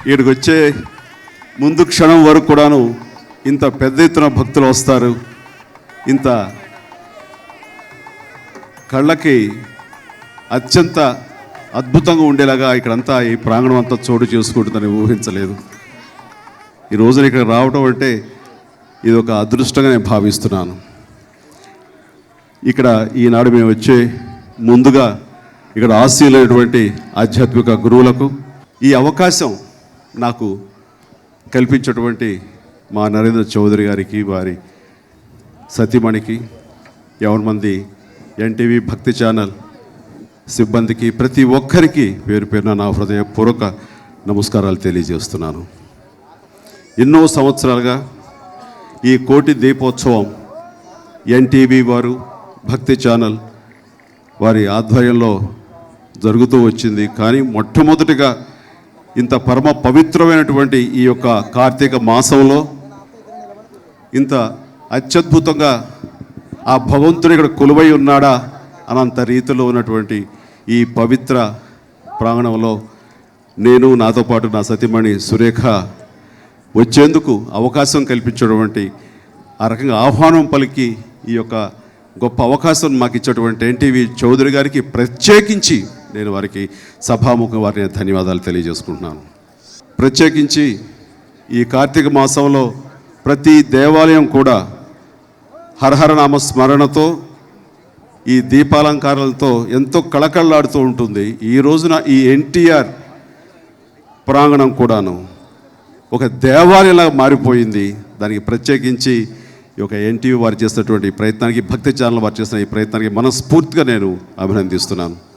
ఇక్కడికి వచ్చే ముందు క్షణం వరకు కూడాను ఇంత పెద్ద ఎత్తున భక్తులు వస్తారు, ఇంత కళ్ళకి అత్యంత అద్భుతంగా ఉండేలాగా ఇక్కడంతా ఈ ప్రాంగణం అంతా చోటు చేసుకుంటుందని ఊహించలేదు. ఈ రోజున ఇక్కడ రావడం అంటే ఇది ఒక అదృష్టంగా నేను భావిస్తున్నాను. ఇక్కడ ఈనాడు మేము వచ్చే ముందుగా ఇక్కడ ఆశీలైనటువంటి ఆధ్యాత్మిక గురువులకు ఈ అవకాశం నాకు కల్పించినటువంటి మా నరేంద్ర చౌదరి గారికి, వారి సతీమణికి, 50 మంది ఎన్టీవీ భక్తి ఛానల్ సిబ్బందికి, ప్రతి ఒక్కరికి పేరు పేరున నా హృదయపూర్వక నమస్కారాలు తెలియజేస్తున్నాను. ఎన్నో సంవత్సరాలుగా ఈ కోటి దీపోత్సవం ఎన్టీవీ వారు, భక్తి ఛానల్ వారి ఆధ్వర్యంలో జరుగుతూ వచ్చింది. కానీ మొట్టమొదటిగా ఇంత పరమ పవిత్రమైనటువంటి ఈ యొక్క కార్తీక మాసంలో ఇంత అత్యద్భుతంగా ఆ భగవంతుడు ఇక్కడ కొలువై ఉన్నాడా అనంత రీతిలో ఉన్నటువంటి ఈ పవిత్ర ప్రాంగణంలో నేను, నాతో పాటు నా సతీమణి సురేఖ వచ్చేందుకు అవకాశం కల్పించినటువంటి, ఆ రకంగా ఆహ్వానం పలికి ఈ యొక్క గొప్ప అవకాశం మాకు ఇచ్చేటువంటి ఎన్టీవీ చౌదరి గారికి ప్రత్యేకించి నేను వారికి సభాముఖం వారిని ధన్యవాదాలు తెలియజేసుకుంటున్నాను. ప్రత్యేకించి ఈ కార్తీక మాసంలో ప్రతి దేవాలయం కూడా హరహరనామ స్మరణతో, ఈ దీపాలంకారాలతో ఎంతో కళకళలాడుతూ ఉంటుంది. ఈ రోజున ఈ ఎన్టీఆర్ ప్రాంగణం కూడాను ఒక దేవాలయంలా మారిపోయింది. దానికి ప్రత్యేకించి ఈ యొక్క ఎన్టీవీ వారు చేస్తున్నటువంటి ప్రయత్నానికి, భక్తి ఛానల్ వారు చేస్తున్న ఈ ప్రయత్నానికి మనస్ఫూర్తిగా నేను అభినందిస్తున్నాను.